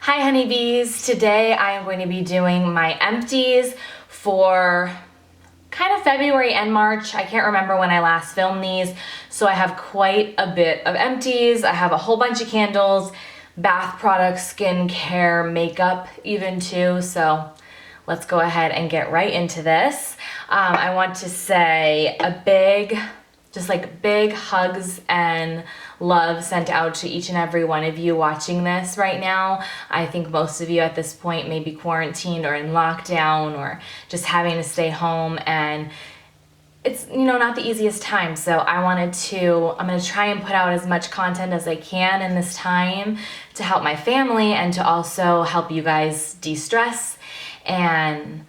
Hi honeybees! Today I am going to be doing my empties for kind of February and March. I can't remember when I last filmed these, so I have quite a bit of empties. I have a whole bunch of candles, bath products, skincare, makeup even too, so let's go ahead and get right into this. I want to say a big hugs and love sent out to each and every one of you watching this right now. I think most of you at this point may be quarantined or in lockdown or just having to stay home, and it's, not the easiest time. So I'm going to try and put out as much content as I can in this time to help my family and to also help you guys de-stress and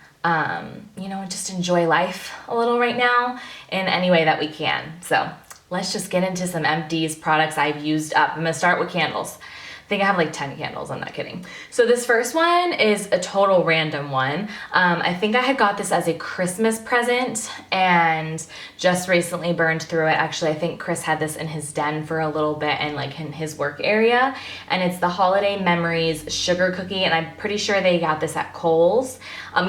just enjoy life a little right now in any way that we can. So let's just get into some empties products I've used up. I'm gonna start with candles. I think I have like 10 candles, I'm not kidding. So this first one is a total random one. I think I had got this as a Christmas present and just recently burned through it. Actually, I think Chris had this in his den for a little bit and like in his work area. And it's the Holiday Memories Sugar Cookie, and I'm pretty sure they got this at Kohl's.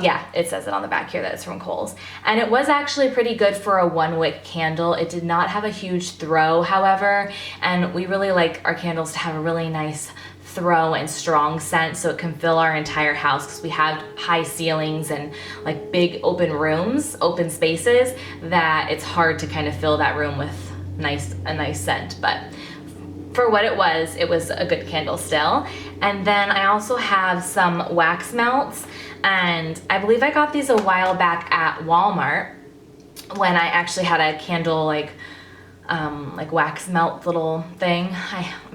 Yeah, it says it on the back here that it's from Kohl's. And it was actually pretty good for a 1-wick candle. It did not have a huge throw, however, and we really like our candles to have a really nice throw and strong scent so it can fill our entire house, because we have high ceilings and like big open rooms, open spaces, that it's hard to kind of fill that room with a nice scent. But for what it was a good candle still. And then I also have some wax melts, and I believe I got these a while back at Walmart when I actually had a candle like wax melt little thing.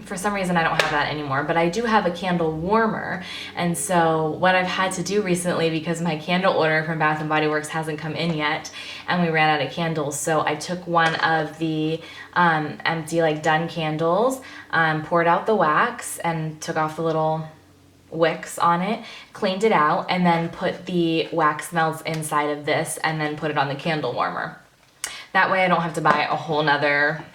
For some reason I don't have that anymore, but I do have a candle warmer. And so what I've had to do recently, because my candle order from Bath & Body Works hasn't come in yet and we ran out of candles, so I took one of the empty done candles, poured out the wax and took off the little wicks on it, cleaned it out, and then put the wax melts inside of this and then put it on the candle warmer. That way I don't have to buy a whole nother,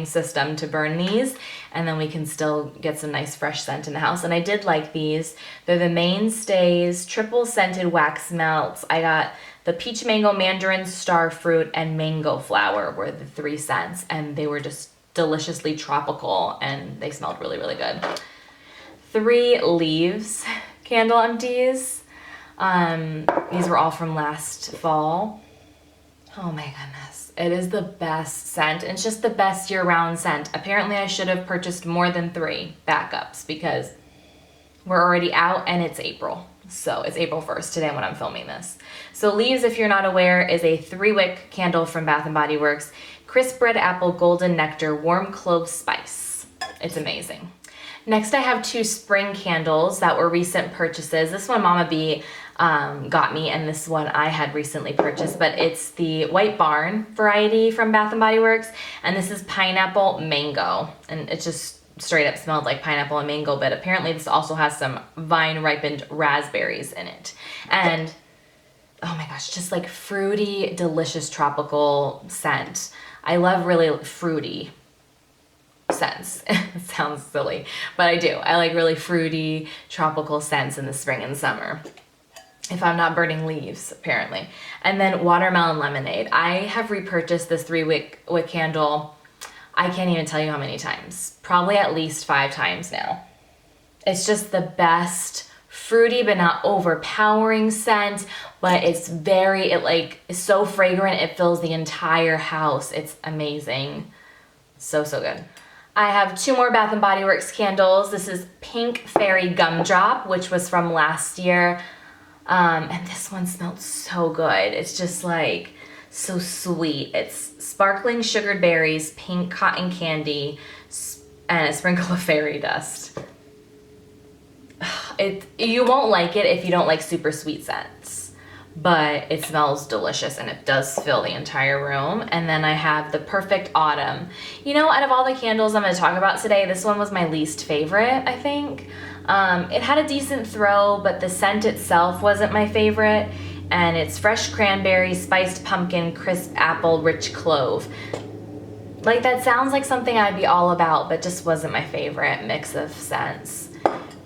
system to burn these, and then we can still get some nice fresh scent in the house. And I did like these. They're the Mainstays triple scented wax melts. I got the peach mango, mandarin, star fruit, and mango flower were the 3 scents, and they were just deliciously tropical and they smelled really, really good. 3 leaves candle empties. These were all from last fall. Oh my goodness. It is the best scent. It's just the best year-round scent. Apparently I should have purchased more than 3 backups because we're already out and it's April. So it's April 1st today when I'm filming this. So Leaves, if you're not aware, is a 3-wick candle from Bath & Body Works. Crisp red apple, golden nectar, warm clove spice. It's amazing. Next I have 2 spring candles that were recent purchases. This one Mama B got me, and this one I had recently purchased, but it's the White Barn variety from Bath & Body Works, and this is pineapple mango, and it just straight up smelled like pineapple and mango, but apparently this also has some vine ripened raspberries in it. And oh my gosh, just like fruity, delicious tropical scent. I love really fruity scents. It sounds silly, but I do. I like really fruity tropical scents in the spring and summer, if I'm not burning leaves, apparently. And then watermelon lemonade. I have repurchased this 3-wick candle, I can't even tell you how many times. Probably at least 5 times now. It's just the best fruity but not overpowering scent, but it's it's so fragrant it fills the entire house. It's amazing. So good. I have 2 more Bath & Body Works candles. This is Pink Fairy Gumdrop, which was from last year. And this one smelled so good. It's just like so sweet. It's sparkling sugared berries, pink cotton candy, and a sprinkle of fairy dust. You won't like it if you don't like super sweet scents, but it smells delicious and it does fill the entire room. And then I have the Perfect Autumn. Out of all the candles I'm going to talk about today, this one was my least favorite, I think. It had a decent throw, but the scent itself wasn't my favorite. And it's fresh cranberry, spiced pumpkin, crisp apple, rich clove. Like, that sounds like something I'd be all about, but just wasn't my favorite mix of scents.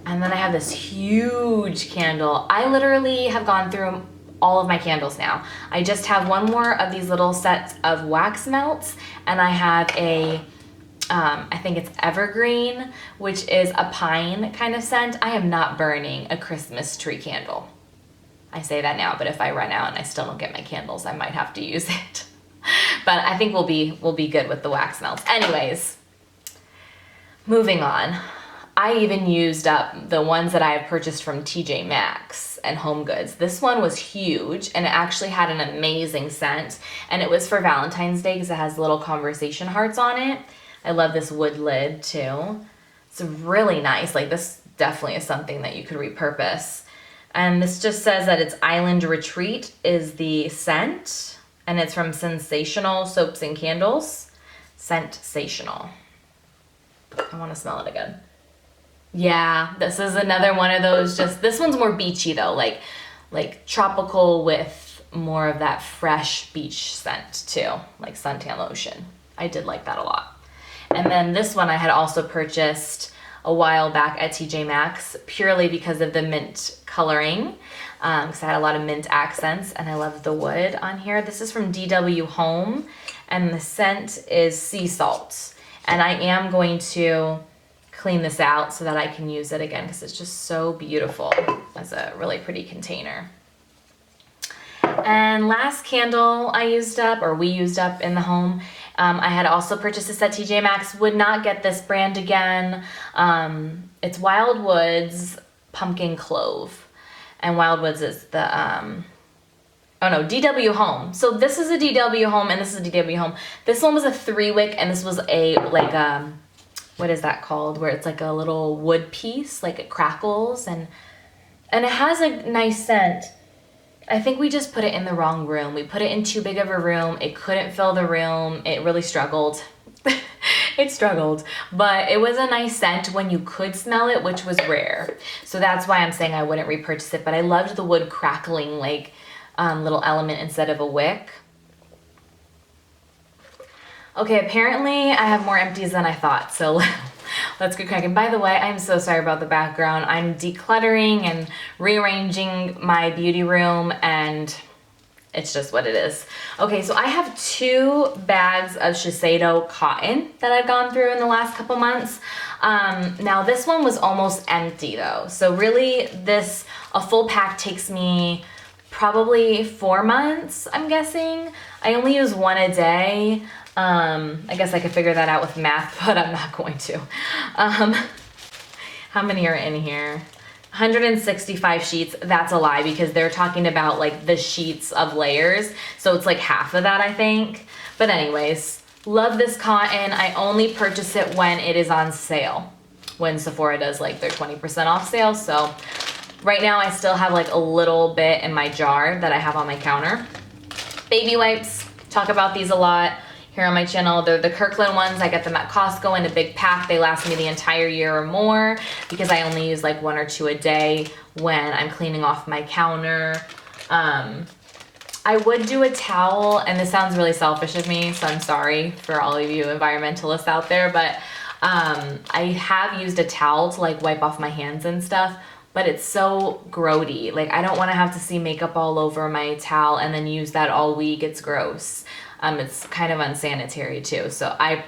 And then I have this huge candle. I literally have gone through all of my candles now. I just have one more of these little sets of wax melts, and I have a, I think it's evergreen, which is a pine kind of scent. I am not burning a Christmas tree candle. I say that now, but if I run out and I still don't get my candles, I might have to use it. But I think we'll be good with the wax melts. Anyways, moving on. I even used up the ones that I have purchased from TJ Maxx and Home Goods. This one was huge, and it actually had an amazing scent, and it was for Valentine's Day because it has little conversation hearts on it. I love this wood lid too. It's really nice. Like, this definitely is something that you could repurpose. And this just says that it's Island Retreat is the scent, and it's from Sensational Soaps and Candles. Scentsational. I want to smell it again. Yeah, this is another one of those, just, this one's more beachy though, like tropical with more of that fresh beach scent too, like suntan lotion. I did like that a lot. And then this one I had also purchased a while back at TJ Maxx purely because of the mint coloring, because I had a lot of mint accents and I love the wood on here. This is from DW Home, and the scent is sea salt. And I am going to clean this out so that I can use it again because it's just so beautiful as a really pretty container. And last candle I used up, or we used up in the home, I had also purchased this at TJ Maxx. Would not get this brand again. It's Wildwood's Pumpkin Clove. And Wildwood's is the, oh no, DW Home. So this is a DW Home and this is a DW Home. This one was a 3-wick and this was a, like, what is that called? Where it's like a little wood piece, like it crackles, and it has a nice scent. I think we just put it in the wrong room. We put it in too big of a room. It couldn't fill the room. It really struggled. It struggled, but it was a nice scent when you could smell it, which was rare. So that's why I'm saying I wouldn't repurchase it, but I loved the wood crackling, like, little element instead of a wick. Okay, apparently I have more empties than I thought, so let's get cracking. By the way, I'm so sorry about the background. I'm decluttering and rearranging my beauty room, and it's just what it is. Okay, so I have 2 bags of Shiseido cotton that I've gone through in the last couple months. Now this one was almost empty though. So really a full pack takes me probably 4 months, I'm guessing. I only use 1 a day. I guess I could figure that out with math, but I'm not going to. How many are in here? 165 sheets. That's a lie because they're talking about like the sheets of layers. So it's like half of that, I think. But anyways, love this cotton. I only purchase it when it is on sale, when Sephora does like their 20% off sale. So right now I still have like a little bit in my jar that I have on my counter. Baby wipes, talk about these a lot here on my channel. They're the Kirkland ones. I get them at Costco in a big pack. They last me the entire year or more because I only use like 1 or 2 a day when I'm cleaning off my counter. I would do a towel, and this sounds really selfish of me, so I'm sorry for all of you environmentalists out there, but I have used a towel to like wipe off my hands and stuff, but it's so grody. Like, I don't want to have to see makeup all over my towel and then use that all week. It's gross. It's kind of unsanitary too. So I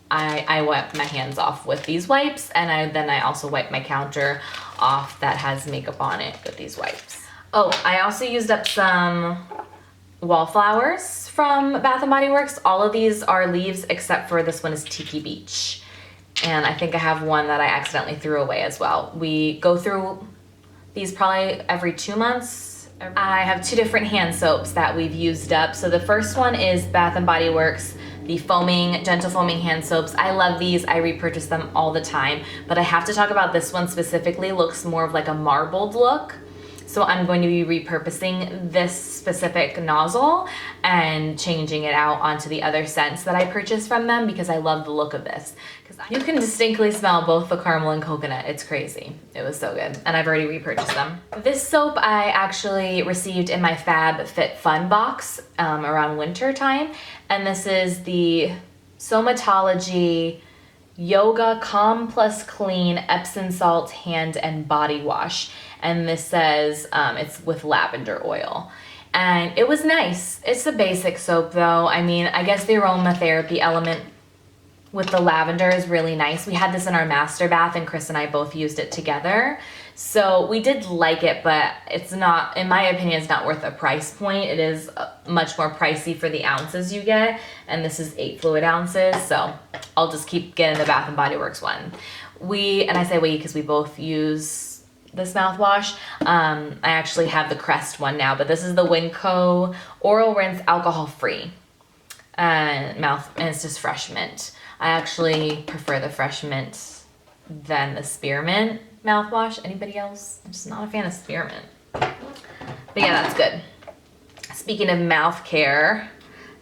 wipe my hands off with these wipes, and then I also wipe my counter off that has makeup on it with these wipes. Oh, I also used up some wallflowers from Bath & Body Works. All of these are leaves except for this one is Tiki Beach. And I think I have one that I accidentally threw away as well. We go through these probably every 2 months. I have 2 different hand soaps that we've used up. So the first one is Bath & Body Works, the gentle foaming hand soaps. I love these. I repurchase them all the time, but I have to talk about this one specifically. Looks more of like a marbled look. So I'm going to be repurposing this specific nozzle and changing it out onto the other scents that I purchased from them because I love the look of this. You can distinctly smell both the caramel and coconut. It's crazy. It was so good. And I've already repurchased them. This soap I actually received in my FabFitFun box around winter time. And this is the Somatology Yoga Calm Plus Clean Epsom Salt Hand and Body Wash. And this says it's with lavender oil. And it was nice. It's a basic soap though. I mean, I guess the aromatherapy element with the lavender is really nice. We had this in our master bath and Chris and I both used it together. So we did like it, but it's not, in my opinion, it's not worth a price point. It is much more pricey for the ounces you get. And this is 8 fluid ounces. So I'll just keep getting the Bath & Body Works one. And I say we because we both use this mouthwash. I actually have the Crest one now, but this is the Winco Oral Rinse Alcohol Free and it's just fresh mint. I actually prefer the fresh mint than the spearmint mouthwash. Anybody else? I'm just not a fan of spearmint. But yeah, that's good. Speaking of mouth care,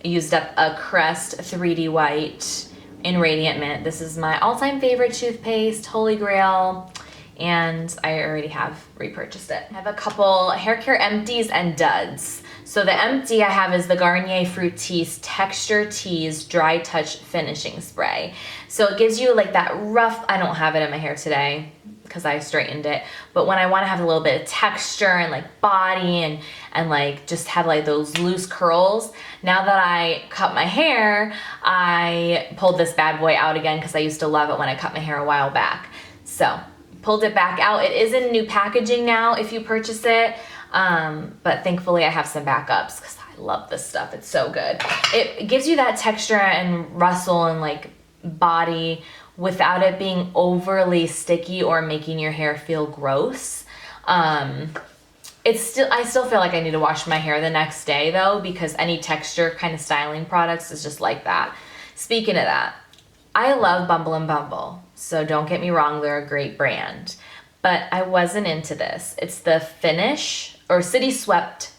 I used up a Crest 3D White in Radiant Mint. This is my all-time favorite toothpaste, Holy Grail, and I already have repurchased it. I have a couple hair care empties and duds. So the empty I have is the Garnier Fructis Texture Tease Dry Touch Finishing Spray. So it gives you like that rough, I don't have it in my hair today because I straightened it, but when I want to have a little bit of texture and like body and like just have like those loose curls, now that I cut my hair, I pulled this bad boy out again because I used to love it when I cut my hair a while back. So pulled it back out. It is in new packaging now if you purchase it. But thankfully I have some backups because I love this stuff. It's so good. It gives you that texture and rustle and like body without it being overly sticky or making your hair feel gross. I still feel like I need to wash my hair the next day though, because any texture kind of styling products is just like that. Speaking of that, I love Bumble and Bumble. So don't get me wrong, they're a great brand. But I wasn't into this. It's the Finish or City Swept,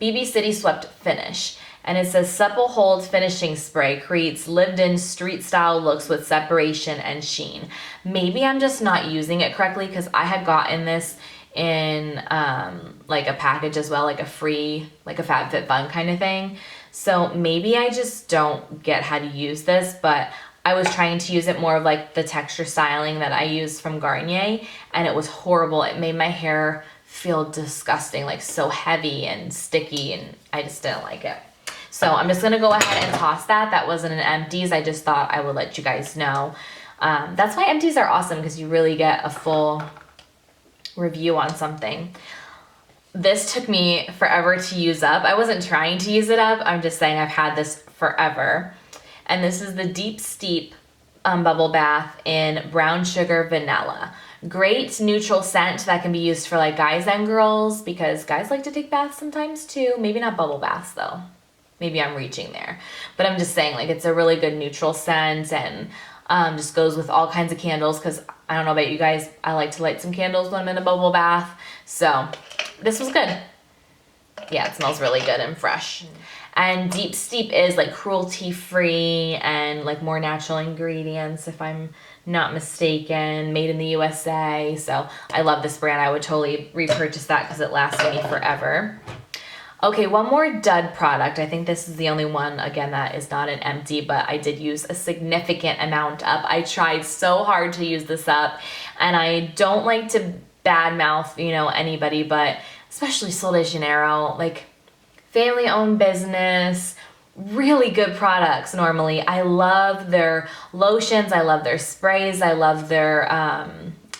BB City Swept Finish. And it says supple hold finishing spray creates lived-in street style looks with separation and sheen. Maybe I'm just not using it correctly because I had gotten this in like a package as well, like a free, like a FabFitFun kind of thing. So maybe I just don't get how to use this, but I was trying to use it more of like the texture styling that I use from Garnier, and it was horrible. It made my hair feel disgusting, like so heavy and sticky, and I just didn't like it. So I'm just gonna go ahead and toss that. That wasn't an Empties. I just thought I would let you guys know. That's why Empties are awesome, because you really get a full review on something. This took me forever to use up. I wasn't trying to use it up. I'm just saying I've had this forever. And this is the Deep Steep Bubble Bath in Brown Sugar Vanilla. Great neutral scent that can be used for like guys and girls, because guys like to take baths sometimes too. Maybe not bubble baths though. Maybe I'm reaching there. But I'm just saying, like, it's a really good neutral scent, and just goes with all kinds of candles, because I don't know about you guys, I like to light some candles when I'm in a bubble bath. So this was good. Yeah, it smells really good and fresh. And Deep Steep is like cruelty free and like more natural ingredients, if I'm not mistaken, made in the USA. So I love this brand. I would totally repurchase that because it lasted me forever. Okay, one more dud product. I think this is the only one, again, that is not an empty, but I did use a significant amount up. I tried so hard to use this up, and I don't like to badmouth, you know, anybody, but especially Sol de Janeiro, like family-owned business, really good products normally. I love their lotions, I love their sprays, I love their,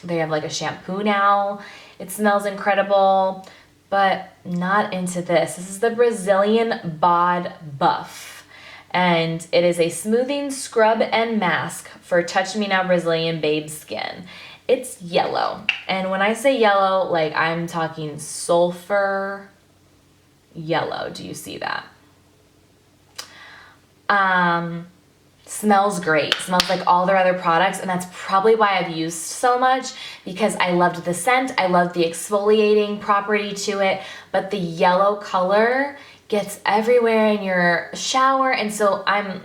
they have like a shampoo now. It smells incredible. But not into this. This is the Brazilian Bod Buff. And it is a smoothing scrub and mask for Touch Me Now Brazilian Babe Skin. It's yellow. And when I say yellow, like I'm talking sulfur yellow. Do you see that? Smells great. Smells like all their other products, and that's probably why I've used so much, because I loved the scent, I loved the exfoliating property to it, but the yellow color gets everywhere in your shower, and so I'm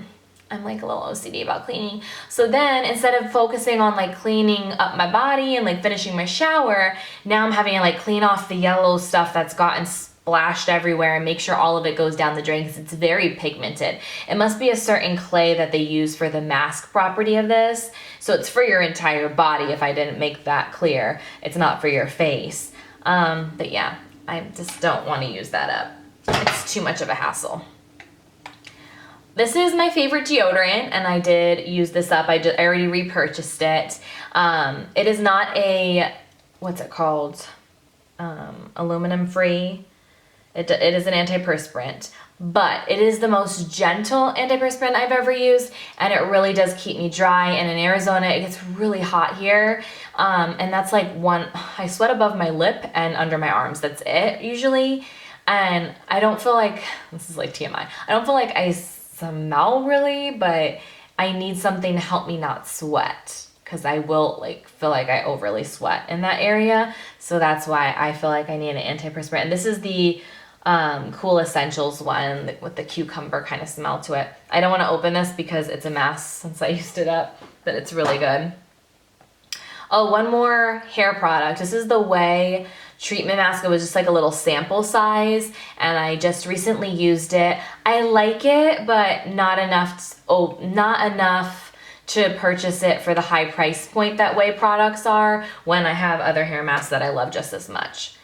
like a little OCD about cleaning. So then instead of focusing on like cleaning up my body and like finishing my shower, now I'm having to like clean off the yellow stuff that's gotten splashed everywhere and make sure all of it goes down the drain because it's very pigmented. It must be a certain clay that they use for the mask property of this. So it's for your entire body, if I didn't make that clear. It's not for your face. But yeah, I just don't want to use that up. It's too much of a hassle. This is my favorite deodorant, and I did use this up. I already repurchased it. It is not a, what's it called? Aluminum free. It is an antiperspirant, but it is the most gentle antiperspirant I've ever used, and it really does keep me dry. And in Arizona, it gets really hot here, and that's like I sweat above my lip and under my arms. That's it usually, and I don't feel like, this is like TMI, I don't feel like I smell really, but I need something to help me not sweat, because I will like feel like I overly sweat in that area. So that's why I feel like I need an antiperspirant. And this is the Cool Essentials one with the cucumber kind of smell to it. I don't want to open this because it's a mess since I used it up, but it's really good. Oh, one more hair product. This is the Way treatment mask. It was just like a little sample size, and I just recently used it. I like it, but not enough to purchase it for the high price point that Way products are, when I have other hair masks that I love just as much.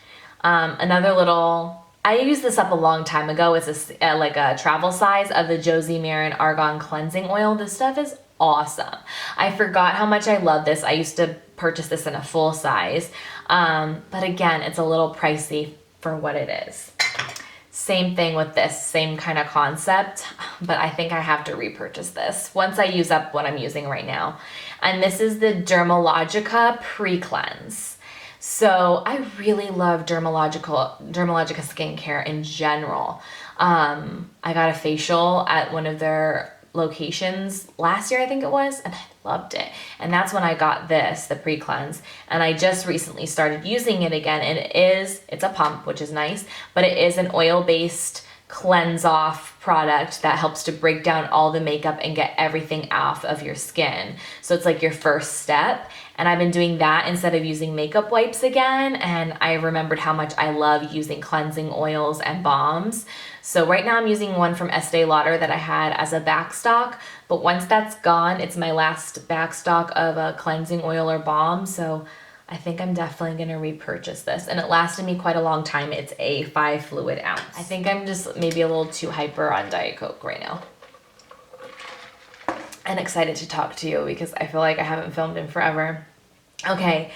Another little, I used this up a long time ago. It's like a travel size of the Josie Marin Argan Cleansing Oil. This stuff is awesome. I forgot how much I love this. I used to purchase this in a full size. But again, it's a little pricey for what it is. Same thing with this, same kind of concept, but I think I have to repurchase this once I use up what I'm using right now. And this is the Dermalogica Pre-Cleanse. So I really love Dermalogica skincare in general. I got a facial at one of their locations last year, I think it was, and I loved it. And that's when I got this, the pre-cleanse, and I just recently started using it again. And it's a pump, which is nice, but it is an oil-based cleanse off product that helps to break down all the makeup and get everything off of your skin. So it's like your first step. And I've been doing that instead of using makeup wipes again. And I remembered how much I love using cleansing oils and balms. So right now I'm using one from Estee Lauder that I had as a backstock. But once that's gone, it's my last backstock of a cleansing oil or balm. So I think I'm definitely going to repurchase this. And it lasted me quite a long time. It's a 5 fluid ounce. I think I'm just maybe a little too hyper on Diet Coke right now. And excited to talk to you because I feel like I haven't filmed in forever. Okay,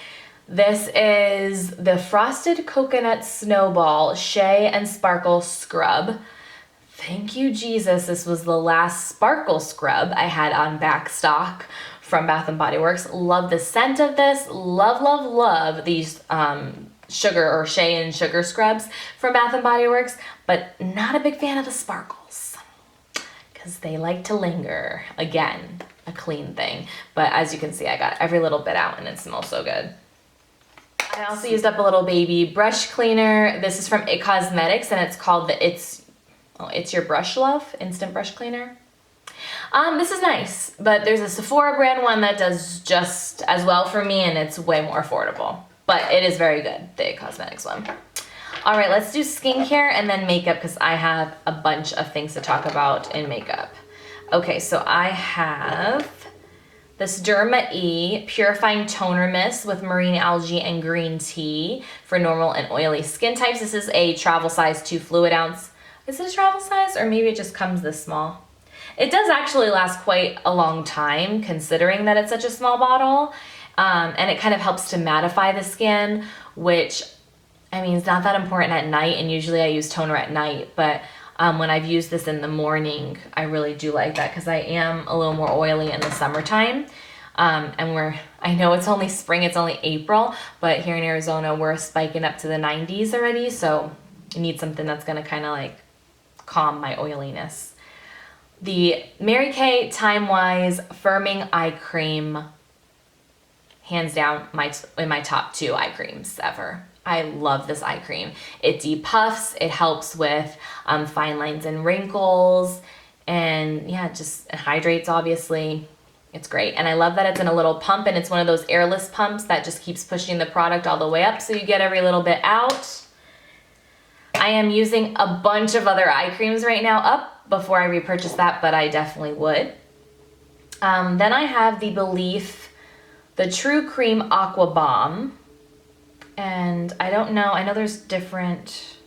this is the Frosted Coconut Snowball Shea and Sparkle Scrub. Thank you, Jesus. This was the last sparkle scrub I had on backstock from Bath & Body Works. Love the scent of this. Love, love, love these sugar or shea and sugar scrubs from Bath & Body Works, but not a big fan of the sparkles because they like to linger. Again, a clean thing. But as you can see, I got every little bit out and it smells so good. I also used up a little baby brush cleaner. This is from It Cosmetics and it's called the It's Your Brush Love Instant Brush Cleaner. This is nice, but there's a Sephora brand one that does just as well for me and it's way more affordable. But it is very good, the It Cosmetics one. All right, let's do skincare and then makeup because I have a bunch of things to talk about in makeup. Okay, so I have this Derma E Purifying Toner Mist with marine algae and green tea for normal and oily skin types. This is a travel size 2 fluid ounce. Is it a travel size or maybe it just comes this small? It does actually last quite a long time considering that it's such a small bottle. And it kind of helps to mattify the skin, which, I mean, it's not that important at night, and usually I use toner at night, but when I've used this in the morning, I really do like that because I am a little more oily in the summertime. And I know it's only spring, it's only April, but here in Arizona, we're spiking up to the 90s already, so you need something that's gonna kind of like calm my oiliness. The Mary Kay Time Wise Firming Eye Cream, hands down, in my top 2 eye creams ever. I love this eye cream. It depuffs, it helps with fine lines and wrinkles, and yeah, it hydrates, obviously. It's great. And I love that it's in a little pump, and it's one of those airless pumps that just keeps pushing the product all the way up so you get every little bit out. I am using a bunch of other eye creams right now up before I repurchase that, but I definitely would. Then I have the Belif, the True Cream Aqua Bomb. And I don't know, I know there's different,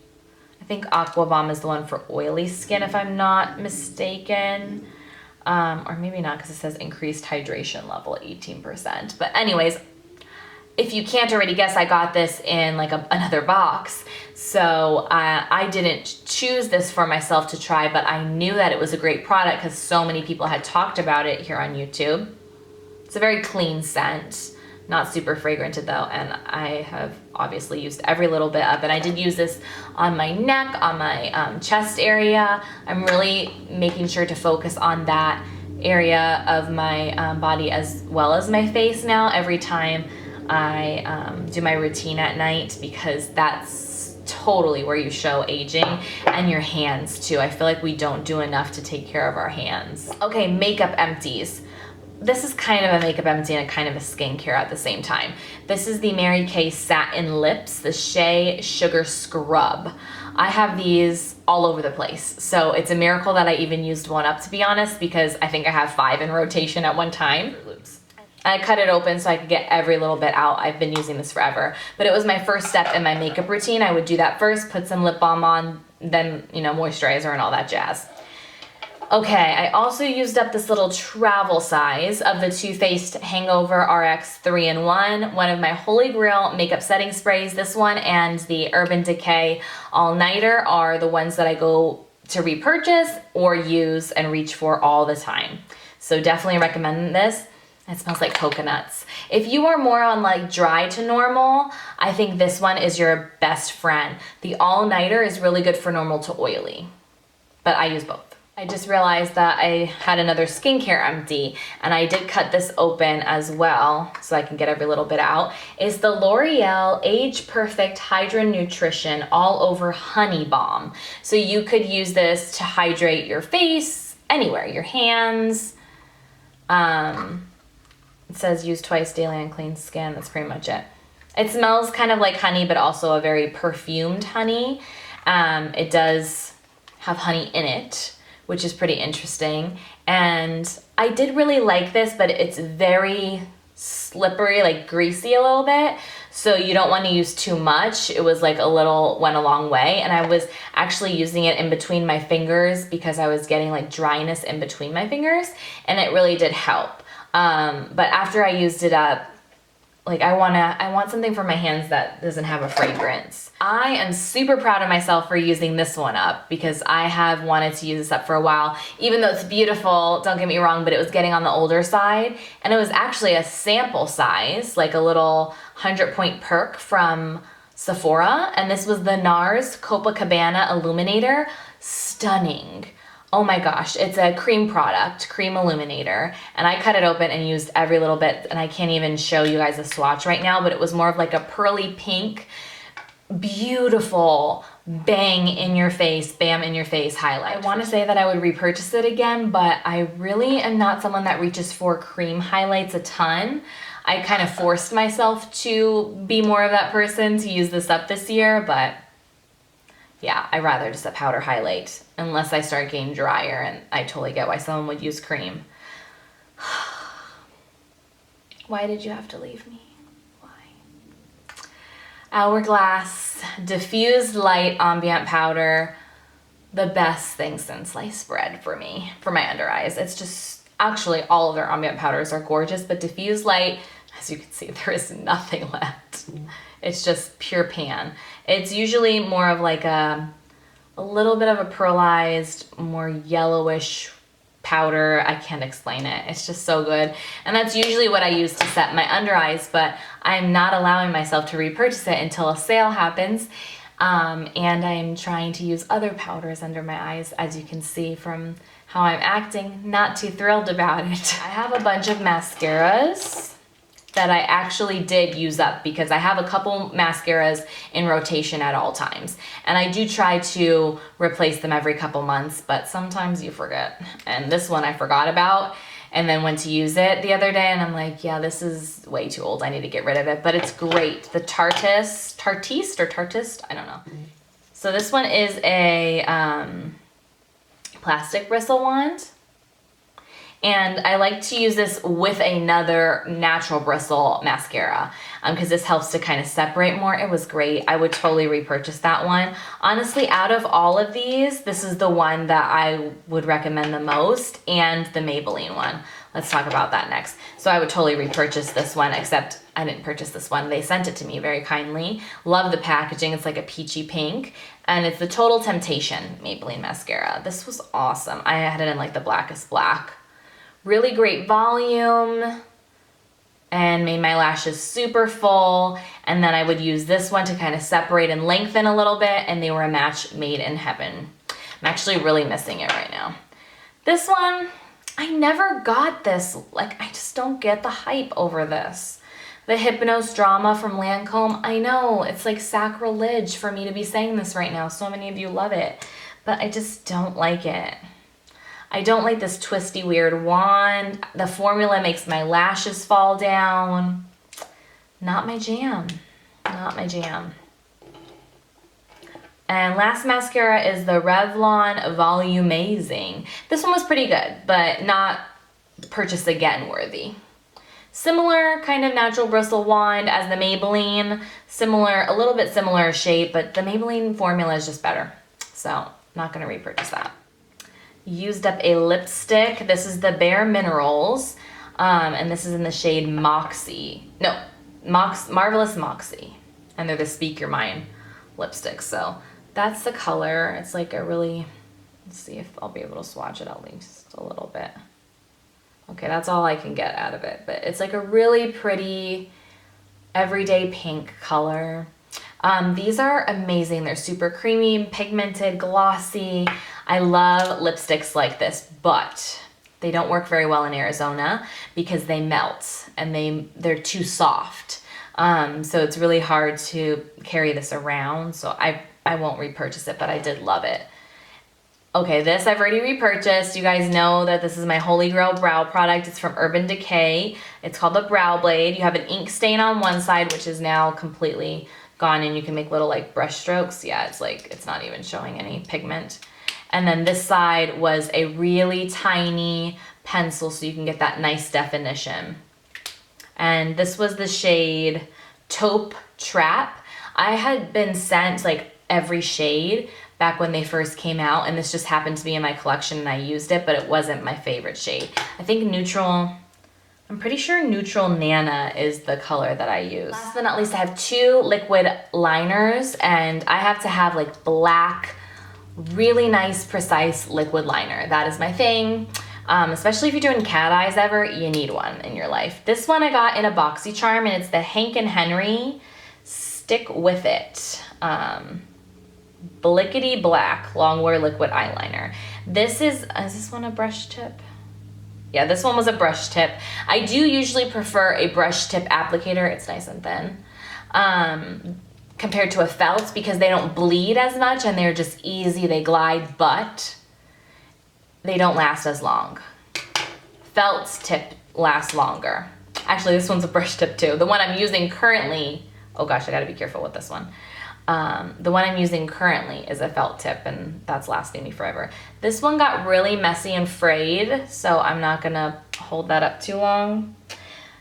I think Aqua Bomb is the one for oily skin if I'm not mistaken. Or maybe not because it says increased hydration level at 18%. But anyways, if you can't already guess, I got this in like another box. So I didn't choose this for myself to try, but I knew that it was a great product because so many people had talked about it here on YouTube. It's a very clean scent, not super fragrant though, and I have obviously used every little bit of it. I did use this on my neck, on my chest area. I'm really making sure to focus on that area of my body as well as my face now every time I do my routine at night, because that's totally where you show aging, and your hands too. I feel like we don't do enough to take care of our hands. Okay, makeup empties. This is kind of a makeup empty and a kind of a skincare at the same time. This is the Mary Kay Satin Lips, the Shea Sugar Scrub. I have these all over the place. So it's a miracle that I even used one up, to be honest, because I think I have 5 in rotation at one time. I cut it open so I could get every little bit out. I've been using this forever, but it was my first step in my makeup routine. I would do that first, put some lip balm on, then, you know, moisturizer and all that jazz. Okay, I also used up this little travel size of the Too Faced Hangover RX 3-in-1, one of my holy grail makeup setting sprays. This one and the Urban Decay All Nighter are the ones that I go to repurchase or use and reach for all the time. So definitely recommend this. It smells like coconuts. If you are more on like dry to normal, I think this one is your best friend. The All Nighter is really good for normal to oily, but I use both. I just realized that I had another skincare empty, and I did cut this open as well so I can get every little bit out. It's the L'Oreal Age Perfect Hydra Nutrition All Over Honey Balm. So you could use this to hydrate your face, anywhere, your hands. It says use twice daily on clean skin. That's pretty much it. It smells kind of like honey, but also a very perfumed honey. It does have honey in it, which is pretty interesting. And I did really like this, but it's very slippery, like greasy a little bit. So you don't want to use too much. It was like went a long way. And I was actually using it in between my fingers because I was getting like dryness in between my fingers, and it really did help. But after I used it up, like I want something for my hands that doesn't have a fragrance. I am super proud of myself for using this one up because I have wanted to use this up for a while. Even though it's beautiful, don't get me wrong, but it was getting on the older side, and it was actually a sample size, like a little 100-point perk from Sephora, and this was the NARS Copacabana Illuminator. Stunning. Oh my gosh, it's a cream product, cream illuminator, and I cut it open and used every little bit, and I can't even show you guys a swatch right now, but it was more of like a pearly pink, beautiful, bang in your face, bam in your face highlight. I want to say that I would repurchase it again, but I really am not someone that reaches for cream highlights a ton. I kind of forced myself to be more of that person to use this up this year, but yeah, I'd rather just a powder highlight unless I start getting drier, and I totally get why someone would use cream. Why did you have to leave me? Why? Hourglass Diffused Light Ambient Powder. The best thing since sliced bread for me, for my under eyes. It's just, actually all of their ambient powders are gorgeous, but Diffused Light, as you can see, there is nothing left. It's just pure pan. It's usually more of like a little bit of a pearlized, more yellowish powder. I can't explain it. It's just so good. And that's usually what I use to set my under eyes, but I'm not allowing myself to repurchase it until a sale happens. And I'm trying to use other powders under my eyes, as you can see from how I'm acting. Not too thrilled about it. I have a bunch of mascaras that I actually did use up because I have a couple mascaras in rotation at all times. And I do try to replace them every couple months, but sometimes you forget. And this one I forgot about and then went to use it the other day, and I'm like, yeah, this is way too old. I need to get rid of it, but it's great. The Tartiste, I don't know. So this one is a plastic bristle wand. And I like to use this with another natural bristle mascara because this helps to kind of separate more. It was great. I would totally repurchase that one. Honestly, out of all of these, this is the one that I would recommend the most, and the Maybelline one. Let's talk about that next. So I would totally repurchase this one, except I didn't purchase this one. They sent it to me very kindly. Love the packaging. It's like a peachy pink. And it's the Total Temptation Maybelline mascara. This was awesome. I had it in like the blackest black. Really great volume and made my lashes super full. And then I would use this one to kind of separate and lengthen a little bit, and they were a match made in heaven. I'm actually really missing it right now. This one, I never got this. Like, I just don't get the hype over this. The Hypnose Drama from Lancome. I know, it's like sacrilege for me to be saying this right now. So many of you love it, but I just don't like it. I don't like this twisty, weird wand. The formula makes my lashes fall down. Not my jam. Not my jam. And last mascara is the Revlon Volumazing. This one was pretty good, but not purchase again worthy. Similar kind of natural bristle wand as the Maybelline. Similar, a little bit similar shape, but the Maybelline formula is just better. So, not gonna repurchase that. Used up a lipstick. This is the Bare Minerals, and this is in the shade Moxie. No, Marvelous Moxie, and they're the Speak Your Mind lipsticks. So that's the color. It's like a really, let's see if I'll be able to swatch it at least a little bit. Okay, that's all I can get out of it, but it's like a really pretty everyday pink color. These are amazing. They're super creamy, pigmented, glossy. I love lipsticks like this, but they don't work very well in Arizona because they melt and they're too soft. So it's really hard to carry this around. So I won't repurchase it, but I did love it. Okay, this I've already repurchased. You guys know that this is my Holy Grail brow product. It's from Urban Decay. It's called the Brow Blade. You have an ink stain on one side, which is now completely gone, and you can make little like brush strokes. Yeah, it's like, it's not even showing any pigment. And then this side was a really tiny pencil, so you can get that nice definition. And this was the shade Taupe Trap. I had been sent like every shade back when they first came out, and this just happened to be in my collection and I used it, but it wasn't my favorite shade. I think Neutral, I'm pretty sure Neutral Nana is the color that I use. Last but not least, I have two liquid liners, and I have to have like black, really nice, precise liquid liner. That is my thing. Especially if you're doing cat eyes ever, you need one in your life. This one I got in a BoxyCharm, and it's the Hank and Henry Stick With It. Blickety Black Longwear Liquid Eyeliner. This is this one a brush tip? Yeah, this one was a brush tip. I do usually prefer a brush tip applicator. It's nice and thin. Compared to a felt, because they don't bleed as much and they're just easy, they glide, but they don't last as long. Felt's tip lasts longer. Actually, this one's a brush tip too. The one I'm using currently, oh gosh, I gotta be careful with this one. The one I'm using currently is a felt tip, and that's lasting me forever. This one got really messy and frayed, so I'm not gonna hold that up too long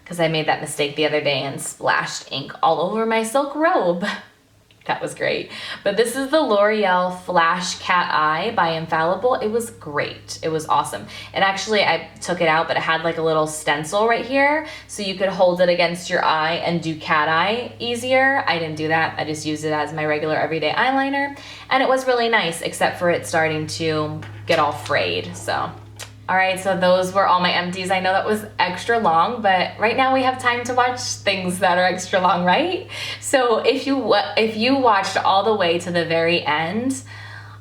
because I made that mistake the other day and splashed ink all over my silk robe. That was great. But this is the L'Oreal Flash Cat Eye by Infallible. It was great. It was awesome. And actually, I took it out, but it had like a little stencil right here, so you could hold it against your eye and do cat eye easier. I didn't do that. I just used it as my regular everyday eyeliner, and it was really nice, except for it starting to get all frayed. So, all right, so those were all my empties. I know that was extra long, but right now we have time to watch things that are extra long, right? So if you watched all the way to the very end,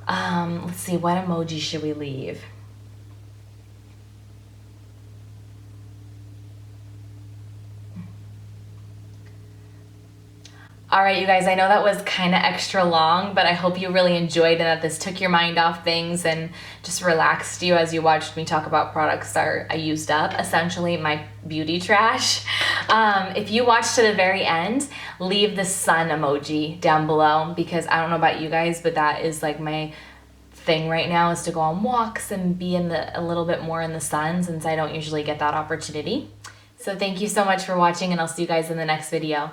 let's see, what emoji should we leave? All right, you guys, I know that was kind of extra long, but I hope you really enjoyed and that this took your mind off things and just relaxed you as you watched me talk about products that I used up, essentially my beauty trash. If you watched to the very end, leave the sun emoji down below, because I don't know about you guys, but that is like my thing right now, is to go on walks and be a little bit more in the sun, since I don't usually get that opportunity. So thank you so much for watching, and I'll see you guys in the next video.